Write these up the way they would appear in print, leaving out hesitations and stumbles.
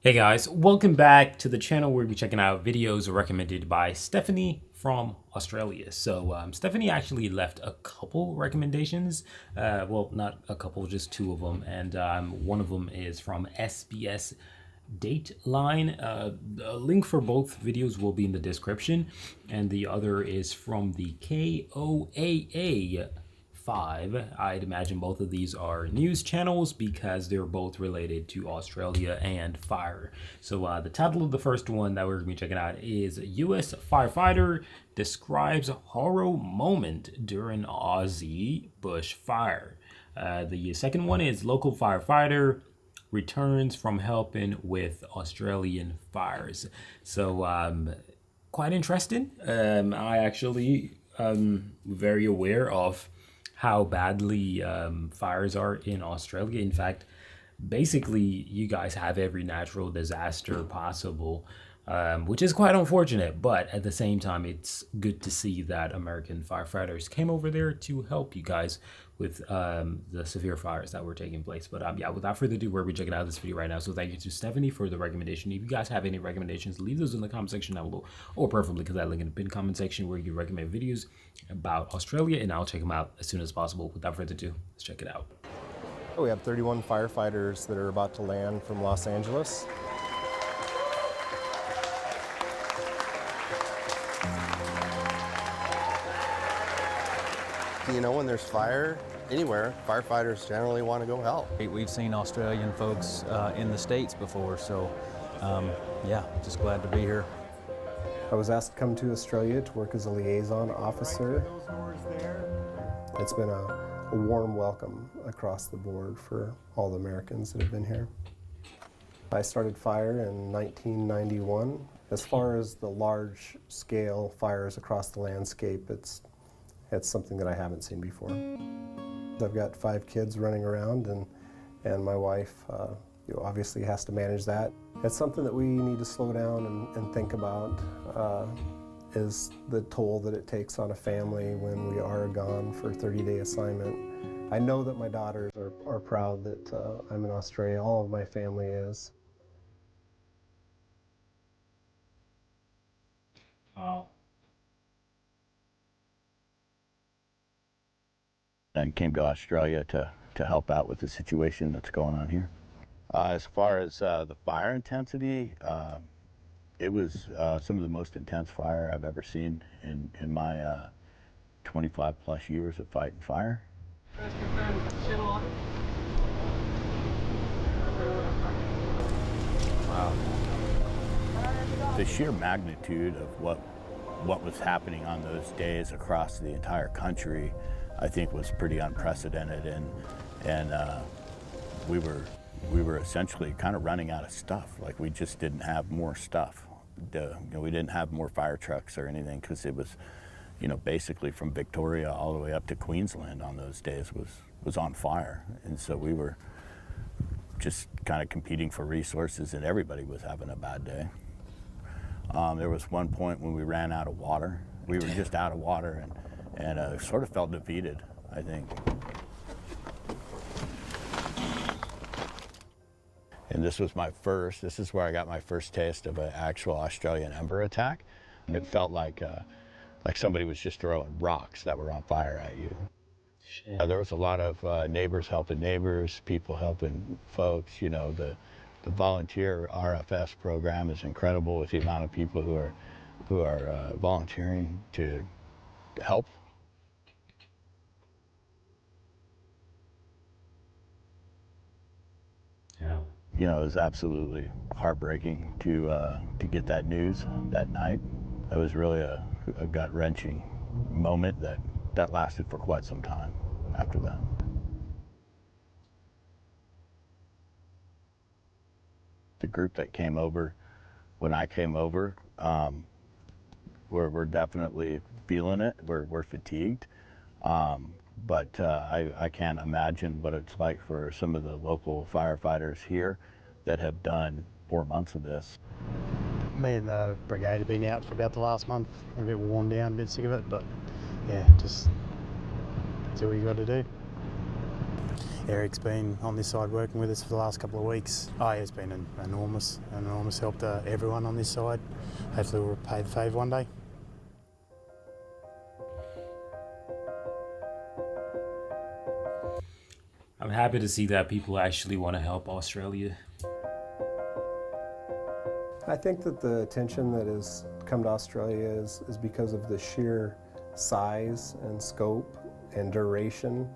Hey guys, welcome back to the channel where we're checking out videos recommended by Stephanie from Australia. Stephanie actually left a couple recommendations. Well, not a couple, just two of them. And one of them is from SBS Dateline. A link for both videos will be in the description. And the other is from the KOAA 5. I'd imagine both of these are news channels because they're both related to Australia and fire. The title of the first one that we're going to be checking out is U.S. Firefighter Describes Horror Moment During Aussie Bushfire. The second one is Local Firefighter Returns from Helping with Australian Fires. Quite interesting. I actually very aware of how badly fires are in Australia. In fact, basically, you guys have every natural disaster possible, which is quite unfortunate. But at the same time, it's good to see that American firefighters came over there to help you guys with the severe fires that were taking place. But yeah, without further ado, we're checking out this video right now. So thank you to Stephanie for the recommendation. If you guys have any recommendations, leave those in the comment section down below, or preferably because that link in the pinned comment section where you can recommend videos about Australia, and I'll check them out as soon as possible. Without further ado, let's check it out. We have 31 firefighters that are about to land from Los Angeles. You know, when there's fire anywhere, firefighters generally want to go help. We've seen Australian folks in the States before, so yeah, just glad to be here. I was asked to come to Australia to work as a liaison officer. It's been a warm welcome across the board for all the Americans that have been here. I started fire in 1991. As far as the large-scale fires across the landscape, it's something that I haven't seen before. I've got 5 kids running around, and my wife obviously has to manage that. It's something that we need to slow down and think about, is the toll that it takes on a family when we are gone for a 30-day assignment. I know that my daughters are proud that I'm in Australia. All of my family is. Oh. And came to Australia to help out with the situation that's going on here. As far as the fire intensity, it was some of the most intense fire I've ever seen in my 25 plus years of fighting fire. Wow. The sheer magnitude of what was happening on those days across the entire country, I think, was pretty unprecedented, and we were essentially kind of running out of stuff. Like, we just didn't have more stuff. We didn't have more fire trucks or anything, because it was, basically from Victoria all the way up to Queensland on those days was on fire, and so we were just kind of competing for resources, and everybody was having a bad day. There was one point when we ran out of water. We were just out of water, and sort of felt defeated, I think. And this is where I got my first taste of an actual Australian ember attack. And it felt like somebody was just throwing rocks that were on fire at you. There was a lot of neighbors helping neighbors, people helping folks. The volunteer RFS program is incredible with the amount of people who are volunteering to help. It was absolutely heartbreaking to get that news that night. It was really a gut-wrenching moment that lasted for quite some time after that. The group that came over when I came over, we're definitely feeling it. We're fatigued. But I can't imagine what it's like for some of the local firefighters here that have done 4 months of this. Me and the brigade have been out for about the last month. We're a bit worn down, a bit sick of it, but yeah, just do what you got to do. Eric's been on this side working with us for the last couple of weeks. Oh, he's been an enormous help to everyone on this side. Hopefully we'll repay the favour one day. I'm happy to see that people actually want to help Australia. I think that the attention that has come to Australia is because of the sheer size and scope and duration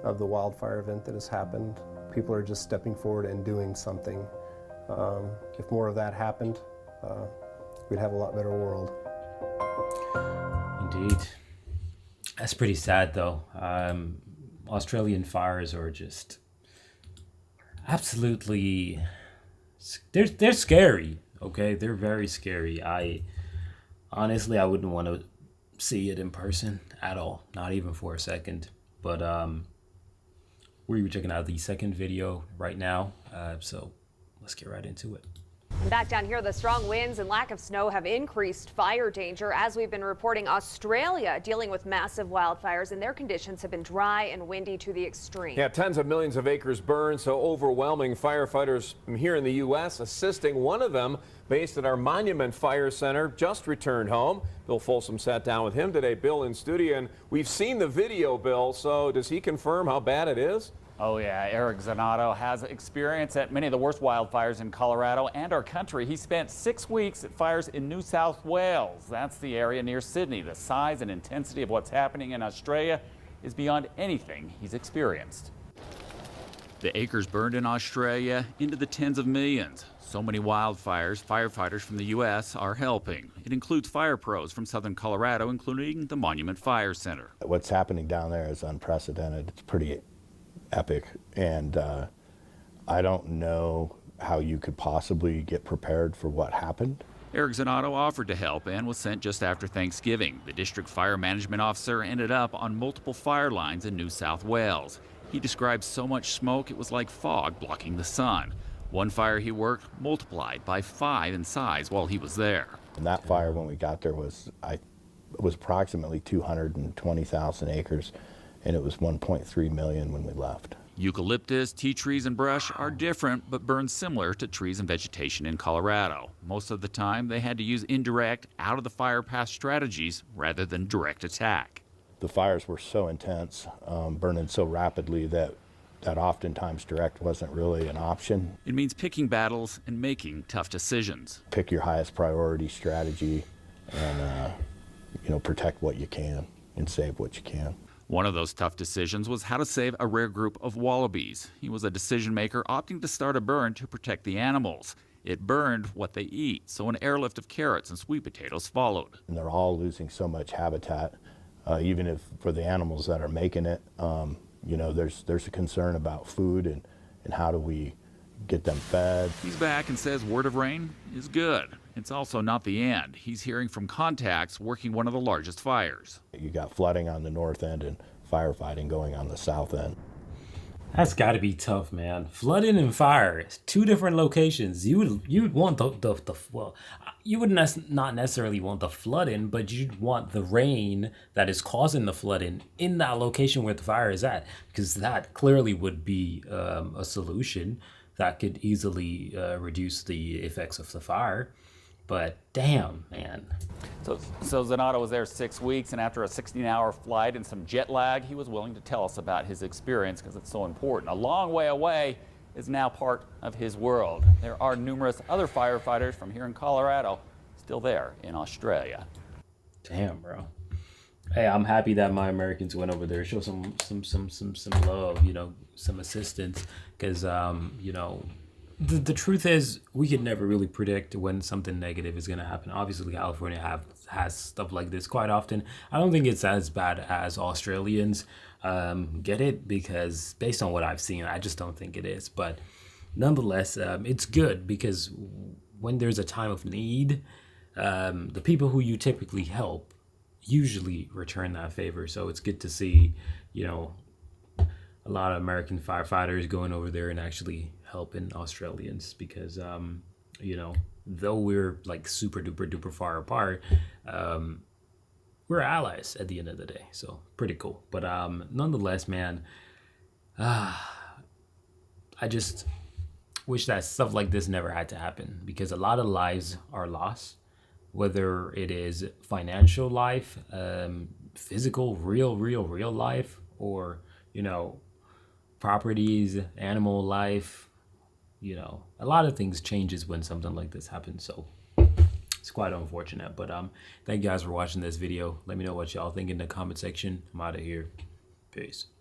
of the wildfire event that has happened. People are just stepping forward and doing something. If more of that happened, we'd have a lot better world. Indeed. That's pretty sad though. Australian fires are just absolutely, they're scary, okay? They're very scary. Honestly, I wouldn't want to see it in person at all, not even for a second. But we're checking out the second video right now, so let's get right into it. And back down here, the strong winds and lack of snow have increased fire danger. As we've been reporting, Australia dealing with massive wildfires, and their conditions have been dry and windy to the extreme. Yeah, tens of millions of acres burned, so overwhelming. Firefighters from here in the U.S. assisting. One of them, based at our Monument Fire Center, just returned home. Bill Folsom sat down with him today. Bill in studio, and we've seen the video, Bill, so does he confirm how bad it is? Oh yeah, Eric Zanato has experience at many of the worst wildfires in Colorado and our country. He spent 6 weeks at fires in New South Wales. That's the area near Sydney. The size and intensity of what's happening in Australia is beyond anything he's experienced. The acres burned in Australia into the tens of millions. So many wildfires, firefighters from the U.S. are helping. It includes fire pros from southern Colorado, including the Monument Fire Center. What's happening down there is unprecedented. It's pretty epic, and I don't know how you could possibly get prepared for what happened. Eric Zanato offered to help and was sent just after Thanksgiving. The district fire management officer ended up on multiple fire lines in New South Wales. He described so much smoke it was like fog blocking the sun. One fire he worked multiplied by 5 in size while he was there. And that fire, when we got there, was approximately 220,000 acres. And it was 1.3 million when we left. Eucalyptus, tea trees, and brush are different but burn similar to trees and vegetation in Colorado. Most of the time, they had to use indirect, out-of-the-fire path strategies rather than direct attack. The fires were so intense, burning so rapidly that oftentimes direct wasn't really an option. It means picking battles and making tough decisions. Pick your highest priority strategy and protect what you can and save what you can. One of those tough decisions was how to save a rare group of wallabies. He was a decision maker opting to start a burn to protect the animals. It burned what they eat, so an airlift of carrots and sweet potatoes followed. And they're all losing so much habitat, even if for the animals that are making it, there's a concern about food and how do we get them fed. He's back and says word of rain is good. It's also not the end. He's hearing from contacts working one of the largest fires. You got flooding on the north end and firefighting going on the south end. That's got to be tough, man. Flooding and fire, two different locations. You would want you would not necessarily want the flooding, but you'd want the rain that is causing the flooding in that location where the fire is at, because that clearly would be a solution that could easily reduce the effects of the fire. But damn, man. So Zanato was there 6 weeks, and after a 16-hour flight and some jet lag, he was willing to tell us about his experience because it's so important. A long way away is now part of his world. There are numerous other firefighters from here in Colorado still there in Australia. Damn, bro. Hey, I'm happy that my Americans went over there, show some love, some assistance, because the truth is, we could never really predict when something negative is going to happen. Obviously, California has stuff like this quite often. I don't think it's as bad as Australians get it, because based on what I've seen, I just don't think it is. But nonetheless, it's good, because when there's a time of need, the people who you typically help usually return that favor. So it's good to see, a lot of American firefighters going over there and actually helping Australians, because though we're like super duper far apart, we're allies at the end of the day. So pretty cool. But nonetheless, man, I just wish that stuff like this never had to happen, because a lot of lives are lost, whether it is financial life, physical, real life, or, you know, properties, animal life. You know, a lot of things changes when something like this happens. So it's quite unfortunate. But thank you guys for watching this video. Let me know what y'all think in the comment section. I'm out of here. Peace.